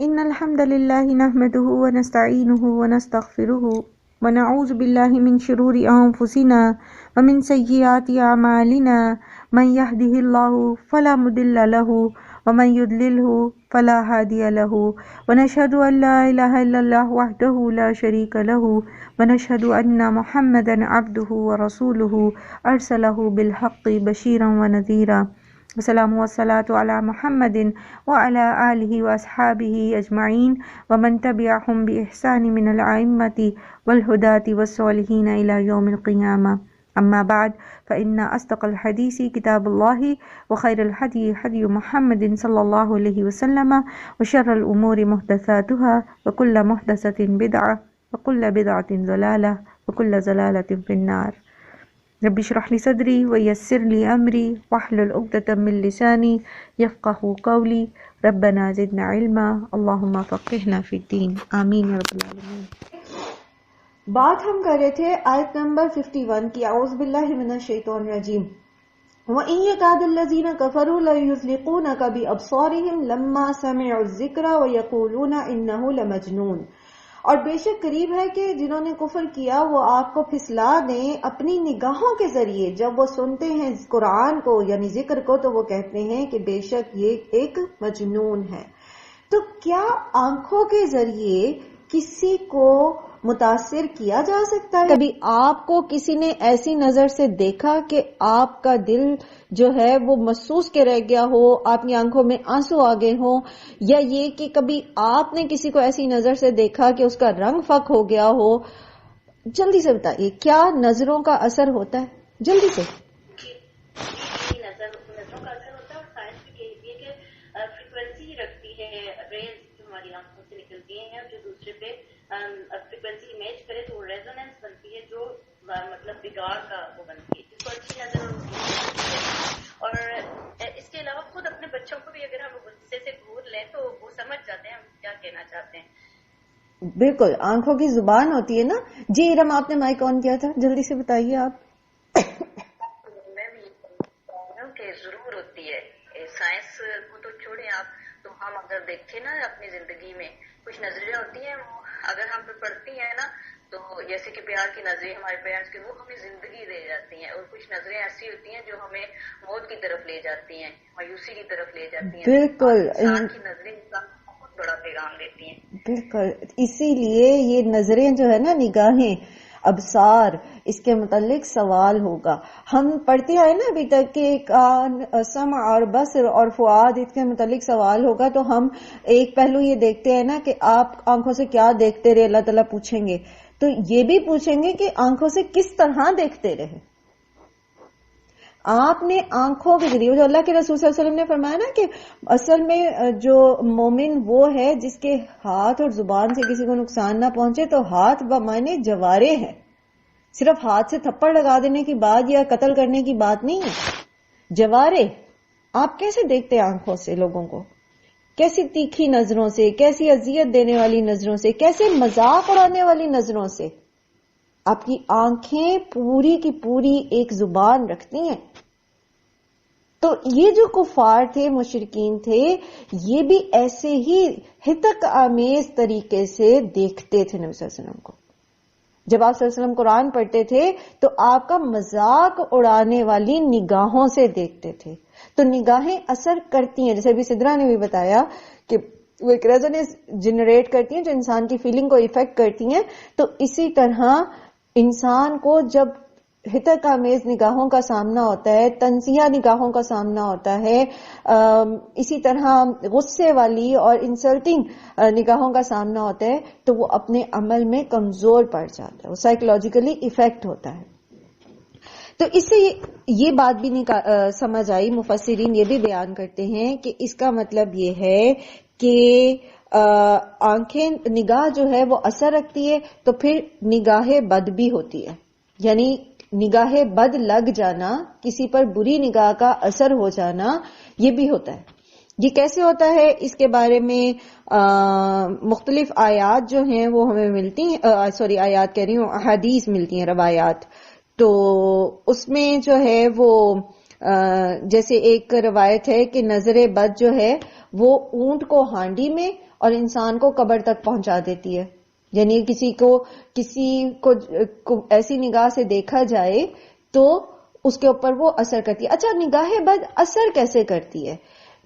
إن الحمد لله نحمده ونستعينه ونستغفره ونعوذ بالله من شرور أنفسنا ومن سيئات أعمالنا من يهده الله فلا مضل له ومن يضلله فلا هادي له ونشهد أن لا إله إلا الله وحده لا شريك له ونشهد أن محمدا عبده ورسوله أرسله بالحق بشيرا ونذيرا والسلام والصلاة على محمد وعلى آله وأصحابه أجمعين ومن تبعهم بإحسان من الأئمة والهداة والصالحين إلى يوم القيامة. أما بعد فإن أصدق الحديث كتاب الله وخير الهدي هدي محمد صلى الله عليه وسلم وشر الأمور محدثاتها وكل محدثة بدعة وكل بدعة ضلالة وكل ضلالة في النار. رب اشرح لي صدري ويسر لي أمري واحلل عقدة من لساني يفقهوا قولي ربنا زدنا علما اللهم فقهنا في الدين آمین یا رب العالمین. بات ہم کر رہے تھے آیت نمبر 51 کی. اعوذ باللہ من الشیطان الرجیم. وَإِن يَكَادُ الَّذِينَ كَفَرُوا لَيُزْلِقُونَكَ بِأَبْصَارِهِمْ لَمَّا سَمِعُوا الذِّكْرَ وَيَقُولُونَ إِنَّهُ لَمَجْنُونٌ. اور بے شک قریب ہے کہ جنہوں نے کفر کیا وہ آپ کو پھسلا دیں اپنی نگاہوں کے ذریعے جب وہ سنتے ہیں قرآن کو یعنی ذکر کو تو وہ کہتے ہیں کہ بے شک یہ ایک مجنون ہے. تو کیا آنکھوں کے ذریعے کسی کو متاثر کیا جا سکتا ہے؟ کبھی آپ کو کسی نے ایسی نظر سے دیکھا کہ آپ کا دل جو ہے وہ محسوس کے رہ گیا ہو، آپ کی آنکھوں میں آنسو آ گئے ہوں، یا یہ کہ کبھی آپ نے کسی کو ایسی نظر سے دیکھا کہ اس کا رنگ فک ہو گیا ہو؟ جلدی سے بتائیے کیا نظروں کا اثر ہوتا ہے؟ جلدی سے. نظروں کا اثر ہوتا ہے اور سائنس بھی کہتی ہے کہ فریکوینسی رکھتی ہے ریز جو ہماری آنکھوں سے نکلتی ہیں جو دوسرے پہ فریکوینسی امیج کرے تو وہ ریزوننس بنتی ہے جو مطلب بگاڑ کا وہ بنتی ہے جس کو اچھی نظر اور اس کے علاوہ خود اپنے بچوں کو بھی اگر ہم غصے سے گھور لیں تو وہ سمجھ جاتے ہیں ہم کیا کہنا چاہتے ہیں. بالکل آنکھوں کی زبان ہوتی ہے نا. جی ارم آپ نے مائک آن کیا تھا، جلدی سے بتائیے آپ. میں بھی کہ ضرور ہوتی ہے. سائنس کو تو چھوڑیں آپ، تو ہم اگر دیکھیں نا اپنی زندگی میں کچھ نظریں ہوتی ہیں وہ اگر ہم پہ پڑتی ہیں نا تو جیسے کہ پیار کی نظریں ہمارے پیرنٹس کی وہ ہمیں زندگی دے جاتی ہیں، اور کچھ نظریں ایسی ہوتی ہیں جو ہمیں موت کی طرف لے جاتی ہیں، مایوسی کی طرف لے جاتی ہیں. بالکل انسان کی نظریں انسان کو بہت بڑا پیغام دیتی ہیں. بالکل اسی لیے یہ نظریں جو ہے نا نگاہیں ابصار اس کے متعلق سوال ہوگا. ہم پڑھتے آئے نا ابھی تک کہ کان سمع اور بصر اور فؤاد اس کے متعلق سوال ہوگا. تو ہم ایک پہلو یہ دیکھتے ہیں نا کہ آپ آنکھوں سے کیا دیکھتے رہے، اللہ تعالیٰ پوچھیں گے. تو یہ بھی پوچھیں گے کہ آنکھوں سے کس طرح دیکھتے رہے. آپ نے آنکھوں کے ذریعے جو اللہ کے رسول صلی اللہ علیہ وسلم نے فرمایا نا کہ اصل میں جو مومن وہ ہے جس کے ہاتھ اور زبان سے کسی کو نقصان نہ پہنچے. تو ہاتھ بمانے جوارے ہیں، صرف ہاتھ سے تھپڑ لگا دینے کی بات یا قتل کرنے کی بات نہیں ہے. جوارے آپ کیسے دیکھتے ہیں آنکھوں سے لوگوں کو؟ کیسی تیکھی نظروں سے، کیسی اذیت دینے والی نظروں سے، کیسے مذاق اڑانے والی نظروں سے. آپ کی آنکھیں پوری کی پوری ایک زبان رکھتی ہیں. تو یہ جو کفار تھے، مشرکین تھے، یہ بھی ایسے ہی ہتک آمیز طریقے سے دیکھتے تھے نبی صلی اللہ علیہ وسلم کو. جب آپ صلی اللہ علیہ وسلم قرآن پڑھتے تھے تو آپ کا مذاق اڑانے والی نگاہوں سے دیکھتے تھے. تو نگاہیں اثر کرتی ہیں، جیسے ابھی سدرا نے بھی بتایا کہ وہ ایک ریزوننس جنریٹ کرتی ہیں جو انسان کی فیلنگ کو افیکٹ کرتی ہیں. تو اسی طرح انسان کو جب ہتک آمیز نگاہوں کا سامنا ہوتا ہے، تنزیہ نگاہوں کا سامنا ہوتا ہے، اسی طرح غصے والی اور انسلٹنگ نگاہوں کا سامنا ہوتا ہے، تو وہ اپنے عمل میں کمزور پڑ جاتا ہے، وہ سائیکولوجیکلی افیکٹ ہوتا ہے. تو اس سے یہ بات بھی نہیں سمجھ آئی، مفسرین یہ بھی بیان کرتے ہیں کہ اس کا مطلب یہ ہے کہ آنکھیں نگاہ جو ہے وہ اثر رکھتی ہے تو پھر نگاہ بد بھی ہوتی ہے. یعنی نگاہ بد لگ جانا، کسی پر بری نگاہ کا اثر ہو جانا، یہ بھی ہوتا ہے. یہ کیسے ہوتا ہے اس کے بارے میں مختلف آیات جو ہیں وہ ہمیں ملتی ہیں، آیات کہہ رہی ہوں، احادیث ملتی ہیں، روایات. تو اس میں جو ہے وہ جیسے ایک روایت ہے کہ نظر بد جو ہے وہ اونٹ کو ہانڈی میں اور انسان کو قبر تک پہنچا دیتی ہے. یعنی کسی کو ایسی نگاہ سے دیکھا جائے تو اس کے اوپر وہ اثر کرتی ہے. اچھا، نگاہ بد اثر کیسے کرتی ہے؟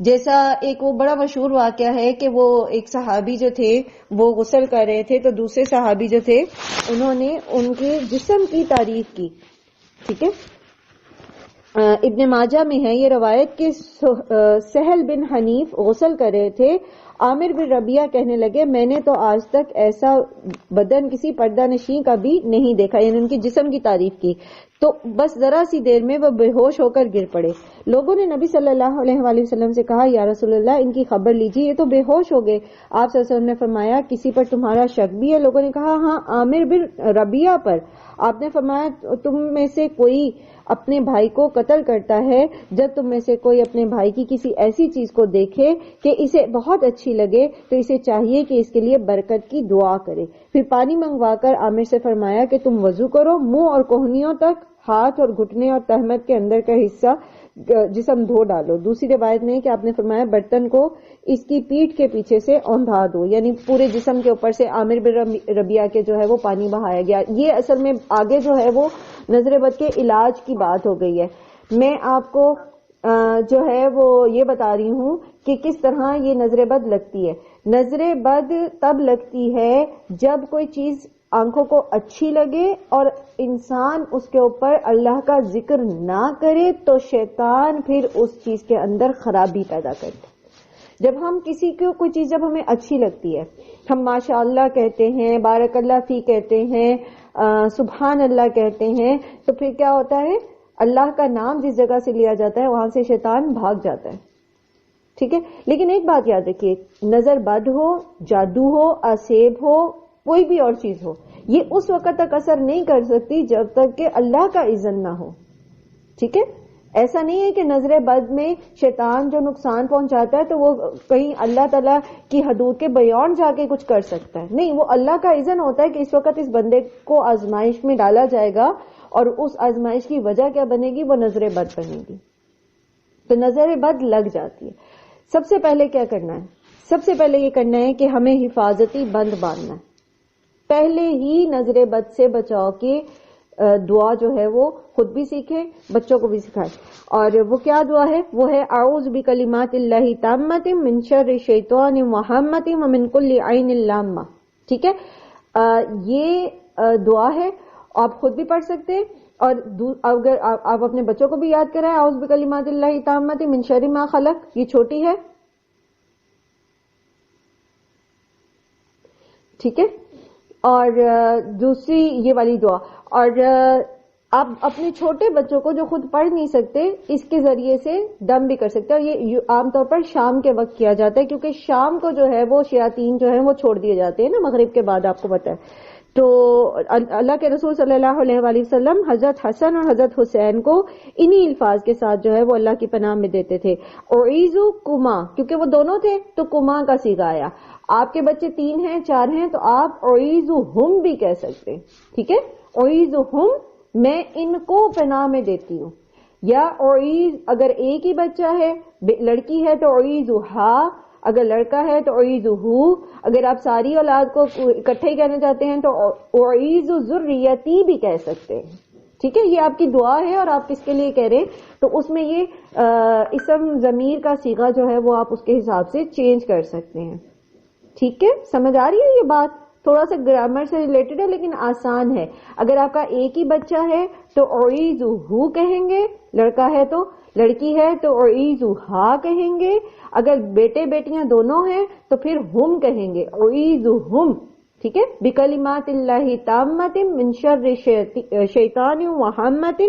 جیسا ایک وہ بڑا مشہور واقعہ ہے کہ وہ ایک صحابی جو تھے وہ غسل کر رہے تھے تو دوسرے صحابی جو تھے انہوں نے ان کے جسم کی تعریف کی. ٹھیک ہے، ابن ماجہ میں ہے یہ روایت کہ سہل بن حنیف غسل کر رہے تھے. عامر بن ربیعہ کہنے لگے میں نے تو آج تک ایسا بدن کسی پردہ نشین کا بھی نہیں دیکھا، یعنی ان کے جسم کی تعریف کی. تو بس ذرا سی دیر میں وہ بے ہوش ہو کر گر پڑے. لوگوں نے نبی صلی اللہ علیہ وآلہ وسلم سے کہا یا رسول اللہ ان کی خبر لیجیے، یہ تو بے ہوش ہو گئے. آپ صلی اللہ علیہ وسلم نے فرمایا کسی پر تمہارا شک بھی ہے؟ لوگوں نے کہا ہاں عامر بن ربیعہ پر. آپ نے فرمایا تم میں سے کوئی اپنے بھائی کو قتل کرتا ہے جب تم میں سے کوئی اپنے بھائی کی کسی ایسی چیز کو دیکھے کہ اسے بہت اچھی لگے تو اسے چاہیے کہ اس کے لیے برکت کی دعا کرے. پھر پانی منگوا کر عامر سے فرمایا کہ تم وضو کرو، منہ اور کوہنیوں تک، ہاتھ اور گھٹنے اور تہمت کے اندر کا حصہ جسم دھو ڈالو. دوسری روایت میں کہ آپ نے فرمایا برتن کو اس کی پیٹھ کے پیچھے سے اوندھا دو، یعنی پورے جسم کے اوپر سے عامر بن ربیعہ کے جو ہے وہ پانی بہایا گیا. یہ اصل میں آگے جو ہے وہ نظر بد کے علاج کی بات ہو گئی ہے. میں آپ کو جو ہے وہ یہ بتا رہی ہوں کہ کس طرح یہ نظر بد لگتی ہے. نظر بد تب لگتی ہے جب کوئی چیز آنکھوں کو اچھی لگے اور انسان اس کے اوپر اللہ کا ذکر نہ کرے تو شیطان پھر اس چیز کے اندر خرابی پیدا کرتا. جب ہم کسی کو کوئی چیز جب ہمیں اچھی لگتی ہے، ہم ماشاء اللہ کہتے ہیں، بارک اللہ فی کہتے ہیں، سبحان اللہ کہتے ہیں، تو پھر کیا ہوتا ہے؟ اللہ کا نام جس جگہ سے لیا جاتا ہے وہاں سے شیطان بھاگ جاتا ہے. ٹھیک ہے، لیکن ایک بات یاد رکھیے، نظر بد ہو، جادو ہو، آسیب ہو، کوئی بھی اور چیز ہو، یہ اس وقت تک اثر نہیں کر سکتی جب تک کہ اللہ کا اذن نہ ہو. ٹھیک ہے، ایسا نہیں ہے کہ نظر بد میں شیطان جو نقصان پہنچاتا ہے تو وہ کہیں اللہ تعالیٰ کی حدود کے بیان جا کے کچھ کر سکتا ہے. نہیں، وہ اللہ کا اذن ہوتا ہے کہ اس وقت اس بندے کو آزمائش میں ڈالا جائے گا اور اس آزمائش کی وجہ کیا بنے گی؟ وہ نظر بد بنے گی. تو نظر بد لگ جاتی ہے. سب سے پہلے کیا کرنا ہے؟ سب سے پہلے یہ کرنا ہے کہ ہمیں حفاظتی بند باندھنا ہے. پہلے ہی نظر بد سے بچاؤ کی دعا جو ہے وہ خود بھی سیکھیں، بچوں کو بھی سکھائیں. اور وہ کیا دعا ہے؟ وہ ہے اعوذ بکلمات اللہ التامۃ من شر الشیطان وہمۃ ومن کل عین لامہ. ٹھیک ہے، یہ دعا ہے، آپ خود بھی پڑھ سکتے ہیں اور اگر آپ اپنے بچوں کو بھی یاد کرائیں اعوذ بکلمات اللہ التامۃ من شر ما خلق. یہ چھوٹی ہے، ٹھیک ہے. اور دوسری یہ والی دعا. اور آپ اپنے چھوٹے بچوں کو جو خود پڑھ نہیں سکتے اس کے ذریعے سے دم بھی کر سکتے ہیں. اور یہ عام طور پر شام کے وقت کیا جاتا ہے کیونکہ شام کو جو ہے وہ شیاطین جو ہیں وہ چھوڑ دیے جاتے ہیں نا مغرب کے بعد، آپ کو پتہ ہے. تو اللہ کے رسول صلی اللہ علیہ وآلہ وسلم حضرت حسن اور حضرت حسین کو انہی الفاظ کے ساتھ جو ہے وہ اللہ کی پناہ میں دیتے تھے. اعیذ کما، کیونکہ وہ دونوں تھے تو کما کا صیغہ آیا. آپ کے بچے 3 ہیں 4 ہیں تو آپ اعیذ ہم بھی کہہ سکتے ہیں. ٹھیک ہے، اعیذ ہم، میں ان کو پناہ میں دیتی ہوں. یا اعیذ اگر ایک ہی بچہ ہے، لڑکی ہے تو اعیذ ہا، اگر لڑکا ہے تو اعیذ ہو. اگر آپ ساری اولاد کو اکٹھے ہی کہنا چاہتے ہیں تو اعیذ ذریتی بھی کہہ سکتے ہیں. ٹھیک ہے، یہ آپ کی دعا ہے اور آپ کس کے لیے کہہ رہے ہیں تو اس میں یہ اسم ضمیر کا صیغہ جو ہے وہ آپ اس کے حساب سے چینج کر سکتے ہیں. ٹھیک ہے، سمجھ آ رہی ہے یہ بات؟ تھوڑا سا گرامر سے ریلیٹڈ ہے لیکن آسان ہے. اگر آپ کا ایک ہی بچہ ہے تو اعیذ ہو کہیں گے، لڑکا ہے تو، لڑکی ہے تو اعیذ ہا کہیں گے. اگر بیٹے بیٹیاں دونوں ہیں تو پھر ہم کہیں گے، اعیذ ہم. ٹھیک ہے، بکلمات اللہ تامۃ من شر شیطان وہمۃ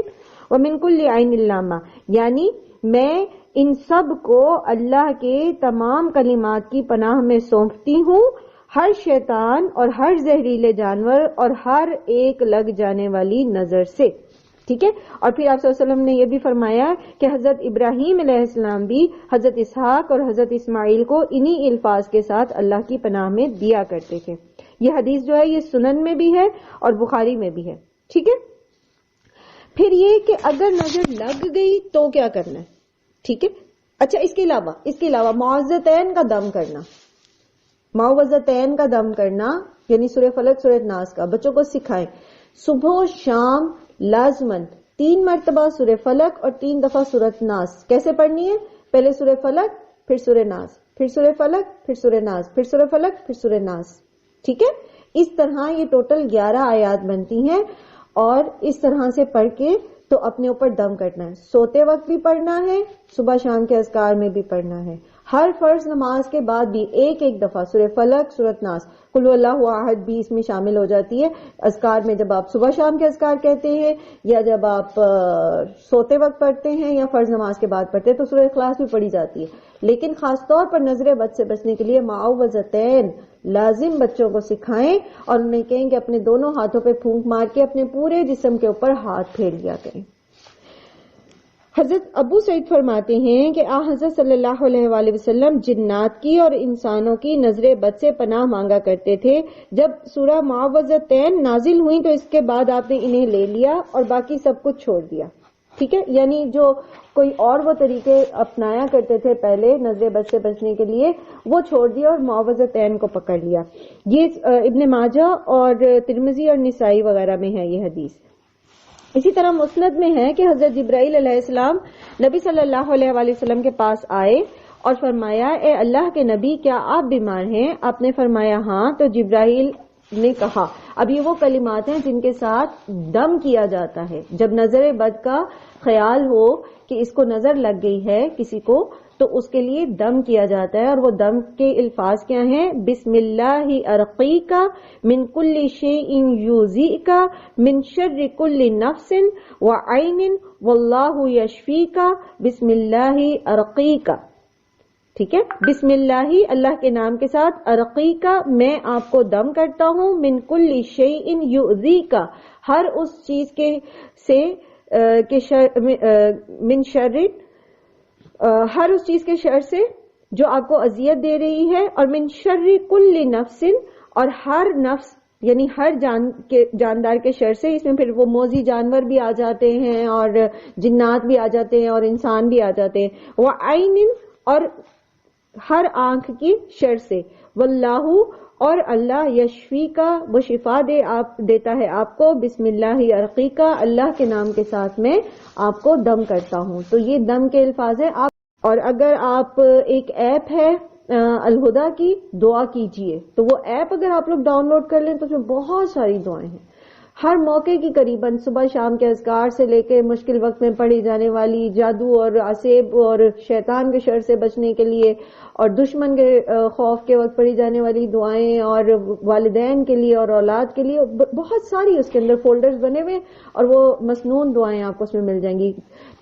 ومن کل عین لامہ. یعنی میں ان سب کو اللہ کے تمام کلمات کی پناہ میں سونپتی ہوں، ہر شیطان اور ہر زہریلے جانور اور ہر ایک لگ جانے والی نظر سے. ٹھیک ہے، اور پھر آپ صلی اللہ علیہ وسلم نے یہ بھی فرمایا کہ حضرت ابراہیم علیہ السلام بھی حضرت اسحاق اور حضرت اسماعیل کو انہی الفاظ کے ساتھ اللہ کی پناہ میں دیا کرتے تھے. یہ حدیث جو ہے یہ سنن میں بھی ہے اور بخاری میں بھی ہے. ٹھیک ہے، پھر یہ کہ اگر نظر لگ گئی تو کیا کرنا ہے، ٹھیک ہے. اچھا اس کے علاوہ معوذتین کا دم کرنا، معوذتین کا دم کرنا یعنی سورہ فلق سورہ ناس کا بچوں کو سکھائیں. صبح و شام لازمن 3 مرتبہ سورہ فلق اور 3 دفعہ سورہ ناس. کیسے پڑھنی ہے؟ پہلے سورہ فلق پھر سورہ ناس، پھر سورہ فلق پھر سورہ ناس، پھر سورہ فلق پھر سورہ ناس. ٹھیک ہے. اس طرح یہ ٹوٹل 11 آیات بنتی ہیں اور اس طرح سے پڑھ کے تو اپنے اوپر دم کرنا ہے. سوتے وقت بھی پڑھنا ہے، صبح شام کے اذکار میں بھی پڑھنا ہے. ہر فرض نماز کے بعد بھی ایک دفعہ سورہ فلق سورۃ ناس قل اللہ احد بھی اس میں شامل ہو جاتی ہے. اذکار میں جب آپ صبح شام کے اذکار کہتے ہیں یا جب آپ سوتے وقت پڑھتے ہیں یا فرض نماز کے بعد پڑھتے ہیں تو سورہ اخلاص بھی پڑھی جاتی ہے. لیکن خاص طور پر نظر بد سے بچنے کے لیے معوذتین لازم بچوں کو سکھائیں اور انہیں کہیں کہ اپنے دونوں ہاتھوں پہ پھونک مار کے اپنے پورے جسم کے اوپر ہاتھ پھیر لیا کریں. حضرت ابو سعید فرماتے ہیں کہ حضرت صلی اللہ علیہ وآلہ وسلم جنات کی اور انسانوں کی نظر بد سے پناہ مانگا کرتے تھے. جب سورہ معوذتین نازل ہوئی تو اس کے بعد آپ نے انہیں لے لیا اور باقی سب کچھ چھوڑ دیا. ٹھیک ہے. یعنی جو کوئی اور وہ طریقے اپنایا کرتے تھے پہلے نظر بد سے بچنے کے لیے وہ چھوڑ دیا اور معوذتین کو پکڑ لیا. یہ ابن ماجہ اور ترمذی اور نسائی وغیرہ میں ہے یہ حدیث. اسی طرح مسند میں ہے کہ حضرت جبرائیل علیہ السلام نبی صلی اللہ علیہ وآلہ وسلم کے پاس آئے اور فرمایا اے اللہ کے نبی کیا آپ بیمار ہیں؟ آپ نے فرمایا ہاں. تو جبرائیل نے کہا، اب یہ وہ کلمات ہیں جن کے ساتھ دم کیا جاتا ہے. جب نظر بد کا خیال ہو کہ اس کو نظر لگ گئی ہے کسی کو تو اس کے لیے دم کیا جاتا ہے. اور وہ دم کے الفاظ کیا ہیں؟ بسم اللہ ارقیک من کل شیء یؤذیک من شر کل نفس وعین واللہ یشفیک بسم اللہ ارقیک. ٹھیک ہے. بسم اللہ اللہ کے نام کے ساتھ، ارقیک میں آپ کو دم کرتا ہوں، من کل شیء یؤذیک ہر اس چیز کے سے من شر ہر اس چیز کے شر سے جو آپ کو اذیت دے رہی ہے، اور من شر کل نفس اور ہر نفس یعنی ہر جاندار کے شر سے. اس میں پھر وہ موذی جانور بھی آ جاتے ہیں اور جنات بھی آ جاتے ہیں اور انسان بھی آ جاتے ہیں. وعین اور ہر آنکھ کی شر سے. واللہ اور اللہ یشفی کا وہ شفا دیتا ہے آپ کو. بسم اللہ ارقیکا اللہ کے نام کے ساتھ میں آپ کو دم کرتا ہوں. تو یہ دم کے الفاظ ہیں. اور اگر آپ ایک ایپ ہے الہدا کی دعا کیجئے تو وہ ایپ اگر آپ لوگ ڈاؤن لوڈ کر لیں تو اس میں بہت ساری دعائیں ہیں ہر موقع کی قریباً صبح شام کے اذکار سے لے کے مشکل وقت میں پڑھی جانے والی جادو اور عصیب اور شیطان کے شر سے بچنے کے لیے اور دشمن کے خوف کے وقت پڑھی جانے والی دعائیں اور والدین کے لیے اور اولاد کے لیے بہت ساری اس کے اندر فولڈرز بنے ہوئے اور وہ مسنون دعائیں آپ کو اس میں مل جائیں گی.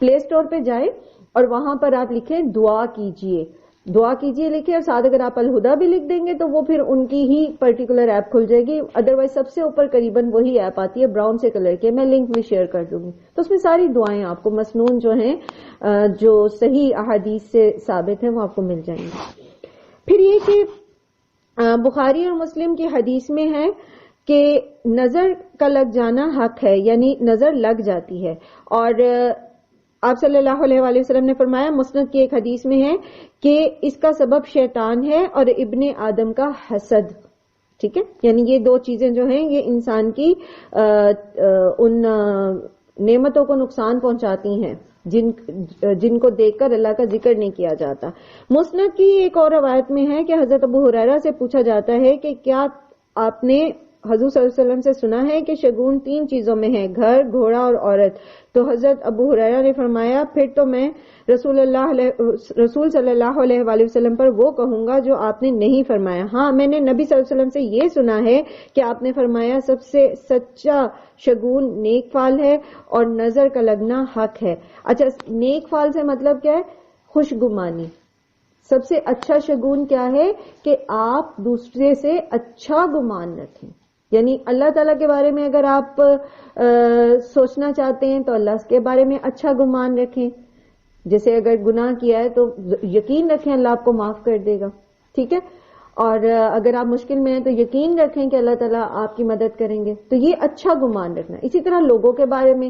پلے اسٹور پہ جائیں اور وہاں پر آپ لکھیں دعا کیجئے لکھیں اور ساتھ اگر آپ الہدا بھی لکھ دیں گے تو وہ پھر ان کی ہی پرٹیکولر ایپ کھل جائے گی. ادروائز سب سے اوپر قریباً وہی ایپ آتی ہے براؤن سے کلر کے. میں لنک بھی شیئر کر دوں گی. تو اس میں ساری دعائیں آپ کو مسنون جو ہیں جو صحیح احادیث سے ثابت ہیں وہ آپ کو مل جائیں گی. پھر یہ کہ بخاری اور مسلم کی حدیث میں ہے کہ نظر کا لگ جانا حق ہے، یعنی نظر لگ جاتی ہے. اور آپ صلی اللہ علیہ وآلہ وسلم نے فرمایا مسند کی ایک حدیث میں ہے کہ اس کا سبب شیطان ہے اور ابن آدم کا حسد. ٹھیک ہے. یعنی یہ دو چیزیں جو ہیں یہ انسان کی ان نعمتوں کو نقصان پہنچاتی ہیں جن کو دیکھ کر اللہ کا ذکر نہیں کیا جاتا. مسند کی ایک اور روایت میں ہے کہ حضرت ابو ہریرہ سے پوچھا جاتا ہے کہ کیا آپ نے حضور صلی اللہ علیہ وسلم سے سنا ہے کہ شگون 3 چیزوں میں ہے، گھر، گھوڑا اور عورت. تو حضرت ابو ہریرہ نے فرمایا پھر تو میں رسول صلی اللہ علیہ وآلہ وسلم پر وہ کہوں گا جو آپ نے نہیں فرمایا. ہاں میں نے نبی صلی اللہ علیہ وسلم سے یہ سنا ہے کہ آپ نے فرمایا سب سے سچا شگون نیک فال ہے اور نظر کا لگنا حق ہے. اچھا نیک فال سے مطلب کیا ہے؟ خوشگمانی. سب سے اچھا شگون کیا ہے کہ آپ دوسرے سے اچھا گمان رکھیں. یعنی اللہ تعالیٰ کے بارے میں اگر آپ سوچنا چاہتے ہیں تو اللہ کے بارے میں اچھا گمان رکھیں. جیسے اگر گناہ کیا ہے تو یقین رکھیں اللہ آپ کو معاف کر دے گا. ٹھیک ہے. اور اگر آپ مشکل میں ہیں تو یقین رکھیں کہ اللہ تعالیٰ آپ کی مدد کریں گے. تو یہ اچھا گمان رکھنا. اسی طرح لوگوں کے بارے میں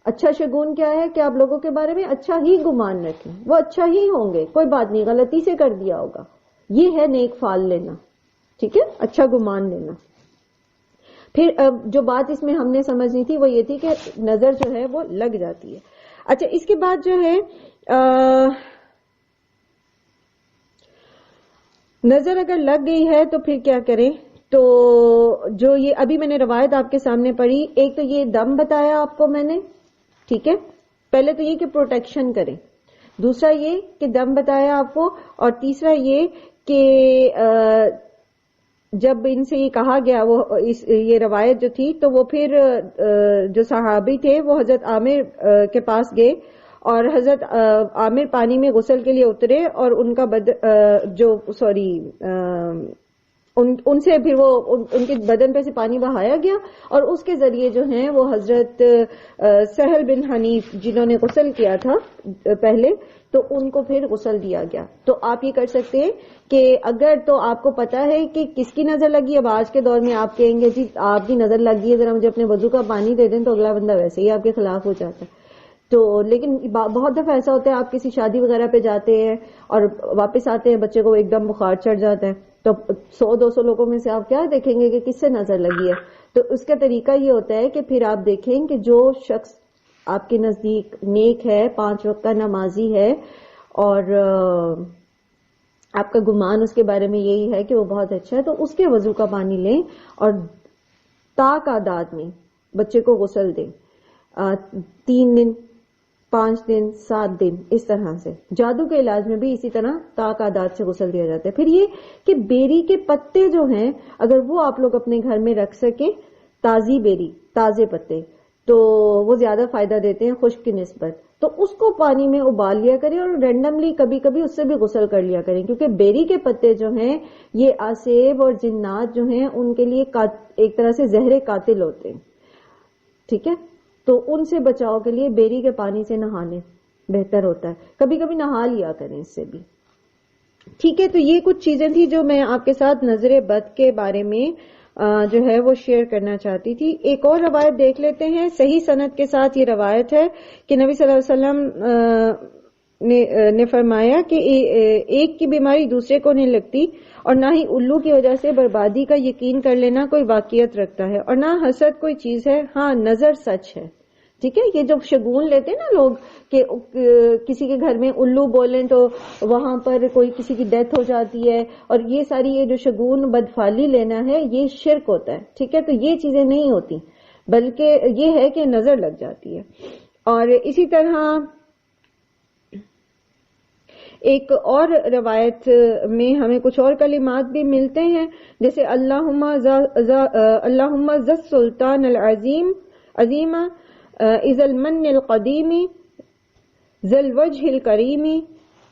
اچھا شگون کیا ہے کہ آپ لوگوں کے بارے میں اچھا ہی گمان رکھیں، وہ اچھا ہی ہوں گے، کوئی بات نہیں، غلطی سے کر دیا ہوگا، یہ ہے نیک فال لینا، ٹھیک ہے، اچھا گمان لینا۔ پھر جو بات اس میں ہم نے سمجھنی تھی وہ یہ تھی کہ نظر جو ہے وہ لگ جاتی ہے۔ اچھا اس کے بعد جو ہے نظر اگر لگ گئی ہے تو پھر کیا کریں؟ تو جو یہ ابھی میں نے روایت آپ کے سامنے پڑھی، ایک تو یہ دم بتایا آپ کو میں نے، ٹھیک ہے، پہلے تو یہ کہ پروٹیکشن کریں، دوسرا یہ کہ دم بتایا آپ کو، اور تیسرا یہ کہ جب ان سے یہ کہا گیا وہ یہ روایت جو تھی تو وہ پھر جو صحابی تھے وہ حضرت عامر کے پاس گئے اور حضرت عامر پانی میں غسل کے لیے اترے اور ان کا ان سے پھر وہ ان کے بدن پہ سے پانی بہایا گیا اور اس کے ذریعے جو ہیں وہ حضرت سہل بن حنیف جنہوں نے غسل کیا تھا پہلے تو ان کو پھر غسل دیا گیا۔ تو آپ یہ کر سکتے ہیں کہ اگر تو آپ کو پتا ہے کہ کس کی نظر لگی، اب آج کے دور میں آپ کہیں گے جی آپ کی نظر لگ گئی ہے ذرا مجھے اپنے وضو کا پانی دے دیں، تو اگلا بندہ ویسے ہی آپ کے خلاف ہو جاتا ہے۔ تو لیکن بہت دفعہ ایسا ہوتا ہے آپ کسی شادی وغیرہ پہ جاتے ہیں اور واپس آتے ہیں بچے کو ایک دم بخار چڑھ جاتا ہے، تو 100-200 لوگوں میں سے آپ کیا دیکھیں گے کہ کس سے نظر لگی ہے؟ تو اس کا طریقہ یہ ہوتا ہے کہ پھر آپ دیکھیں کہ جو شخص آپ کے نزدیک نیک ہے، 5 وقت کا نمازی ہے اور آپ کا گمان اس کے بارے میں یہی ہے کہ وہ بہت اچھا ہے، تو اس کے وضو کا پانی لیں اور تعداد میں بچے کو غسل دیں، 3 دن، 5 دن، 7 دن، اس طرح سے۔ جادو کے علاج میں بھی اسی طرح تعداد سے غسل دیا جاتا ہے۔ پھر یہ کہ بیری کے پتے جو ہیں اگر وہ آپ لوگ اپنے گھر میں رکھ سکیں، تازی بیری، تازے پتے، تو وہ زیادہ فائدہ دیتے ہیں خشک کی نسبت، تو اس کو پانی میں ابال لیا کریں اور رینڈملی کبھی کبھی اس سے بھی غسل کر لیا کریں، کیونکہ بیری کے پتے جو ہیں یہ آسیب اور جنات جو ہیں ان کے لیے ایک طرح سے زہر قاتل ہوتے ہیں، ٹھیک ہے، تو ان سے بچاؤ کے لیے بیری کے پانی سے نہانے بہتر ہوتا ہے، کبھی کبھی نہا لیا کریں اس سے بھی، ٹھیک ہے۔ تو یہ کچھ چیزیں تھی جو میں آپ کے ساتھ نظر بد کے بارے میں جو ہے وہ شیئر کرنا چاہتی تھی۔ ایک اور روایت دیکھ لیتے ہیں، صحیح سند کے ساتھ یہ روایت ہے کہ نبی صلی اللہ علیہ وسلم نے فرمایا کہ ایک کی بیماری دوسرے کو نہیں لگتی اور نہ ہی الو کی وجہ سے بربادی کا یقین کر لینا کوئی واقعیت رکھتا ہے اور نہ حسد کوئی چیز ہے، ہاں نظر سچ ہے، ٹھیک ہے۔ یہ جو شگون لیتے ہیں نا لوگ کہ کسی کے گھر میں الو بولیں تو وہاں پر کوئی کسی کی ڈیتھ ہو جاتی ہے، اور یہ ساری یہ جو شگون بدفالی لینا ہے یہ شرک ہوتا ہے، ٹھیک ہے۔ تو یہ چیزیں نہیں ہوتی، بلکہ یہ ہے کہ نظر لگ جاتی ہے۔ اور اسی طرح ایک اور روایت میں ہمیں کچھ اور کلمات بھی ملتے ہیں، جیسے اللہم ذا السلطان العظیم عظیمہ اذا المن القدیم ذا الوجہ الکریم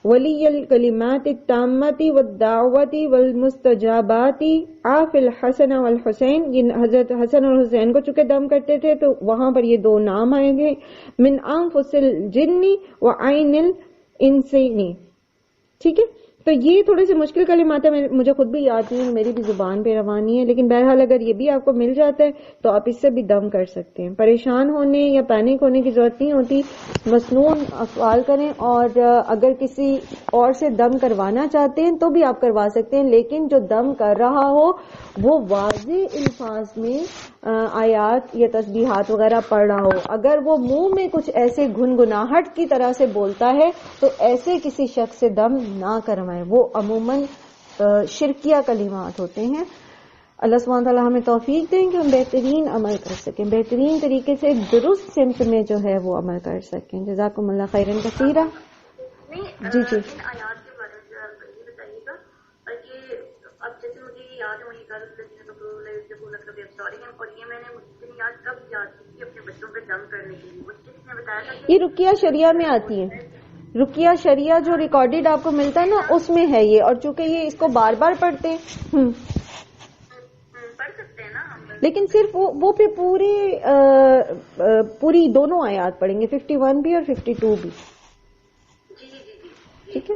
ولی الکلمات التامات والدعوات والمستجابات عاف الحسن والحسین۔ یہ حضرت حسن اور حسین کو چونکہ دم کرتے تھے تو وہاں پر یہ 2 نام آئے گے، من انفس الجن وعین الانسین، ٹھیک ہے۔ تو یہ تھوڑے سے مشکل کلمات ہیں، مجھے خود بھی یاد نہیں ہے، میری بھی زبان پہ روانی ہے، لیکن بہرحال اگر یہ بھی آپ کو مل جاتا ہے تو آپ اس سے بھی دم کر سکتے ہیں۔ پریشان ہونے یا پینک ہونے کی ضرورت نہیں ہوتی، مسنون افعال کریں، اور اگر کسی اور سے دم کروانا چاہتے ہیں تو بھی آپ کروا سکتے ہیں، لیکن جو دم کر رہا ہو وہ واضح الفاظ میں آیات یا تسبیحات وغیرہ پڑھ رہا ہو۔ اگر وہ منہ میں کچھ ایسے گنگناہٹ کی طرح سے بولتا ہے تو ایسے کسی شخص سے دم نہ کروائیں، وہ عموماً شرکیہ کلمات ہوتے ہیں۔ اللہ سبحانہ تعالیٰ ہمیں توفیق دیں کہ ہم بہترین عمل کر سکیں، بہترین طریقے سے درست سمت میں جو ہے وہ عمل کر سکیں۔ جزاکم اللہ خیرا کثیرا۔ جی جی ان آیات کے بارے میں یہ بتائیے گا کہ اب جیسے مجھے یہ یاد ہے وہی کل اور یہ میں نے مجھے یاد کب یاد کی کہ اپنے بچوں پہ دم کرنے کے لیے مجھے کس نے بتایا تھا کہ یہ رقیہ شریعہ میں آتی ہے، رقیہ شریعہ جو ریکارڈڈ آپ کو ملتا ہے نا اس میں ہے یہ، اور چونکہ یہ اس کو بار بار پڑھتے ہیں پڑھ سکتے ہیں نا ہم، لیکن صرف وہ پھر پوری دونوں آیات پڑھیں گے، 51 بھی اور 52 بھی، ٹھیک ہے۔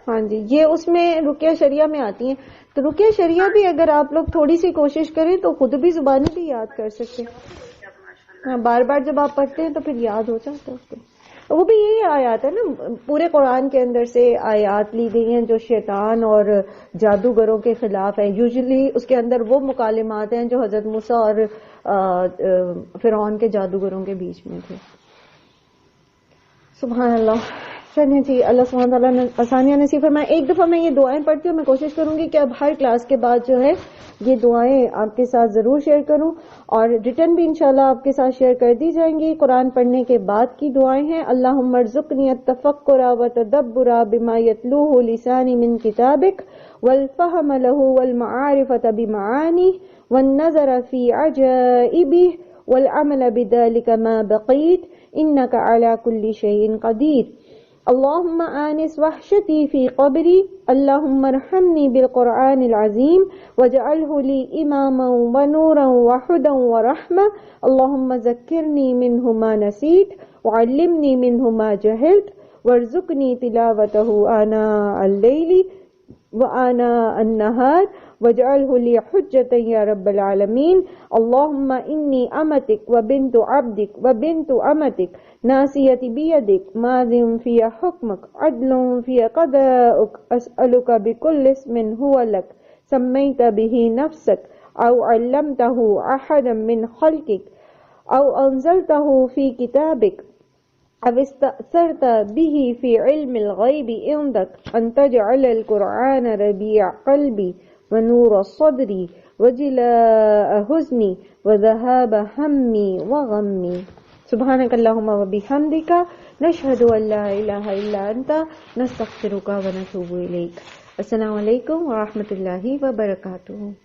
ہاں جی، یہ اس میں رقیہ شریعہ میں آتی ہیں، تو رقیہ شریعہ بھی اگر آپ لوگ تھوڑی سی کوشش کریں تو خود بھی زبانی بھی یاد کر سکتے ہیں۔ بار بار جب آپ پڑھتے ہیں تو پھر یاد ہو جاتا ہے اس کو. وہ بھی یہی آیات ہے نا، پورے قرآن کے اندر سے آیات لی گئی ہیں جو شیطان اور جادوگروں کے خلاف ہیں. یوزلی اس کے اندر وہ مکالمات ہیں جو حضرت موسیٰ اور فرعون کے جادوگروں کے بیچ میں تھے. سبحان اللہ. چلیں جی، اللہ سبحانہ تعالیٰ نے آسانیاں نصیب فرمائے. ایک دفعہ میں یہ دعائیں پڑھتی ہوں. میں کوشش کروں گی کہ اب ہر کلاس کے بعد جو ہے یہ دعائیں آپ کے ساتھ ضرور شیئر کروں، اور ریٹرن بھی انشاءاللہ آپ کے ساتھ شیئر کر دی جائیں گی. قرآن پڑھنے کے بعد کی دعائیں ہیں. اللہم ارزقنی التفکر والتدبر بما یتلوہ لسانی من کتابک والفہم لہ والمعارفۃ بمعانی والنظر فی عجائبہ والعمل بذلک ما بقیت انک علی کل شیء قدیر. اللهم آنس وحشتي في قبري. اللهم ارحمني بالقرآن العظيم واجعله لي إماما ونورا وهدى ورحمة. اللهم ذكرني منه ما نسيت وعلمني منه ما جهلت وارزقني تلاوته آناء الليل وآناء النهار واجعله لي حجة يا رب العالمين. اللهم إني أمتك وبنت عبدك وبنت أمتك ناصيتي بيدك ماض في حكمك عدل في قضاؤك أسألك بكل اسم هو لك سميت به نفسك أو علمته أحدا من خلقك أو أنزلته في كتابك أو استأثرت به في علم الغيب عندك أن تجعل القرآن ربيع قلبي ونور صدري وجلاء حزني وذهاب همي وغمي. سبحانك اللهم وبحمدك نشهد أن لا إله إلا أنت نستغفرك ونتوب إليك. السلام علیکم ورحمۃ اللہ وبرکاتہ.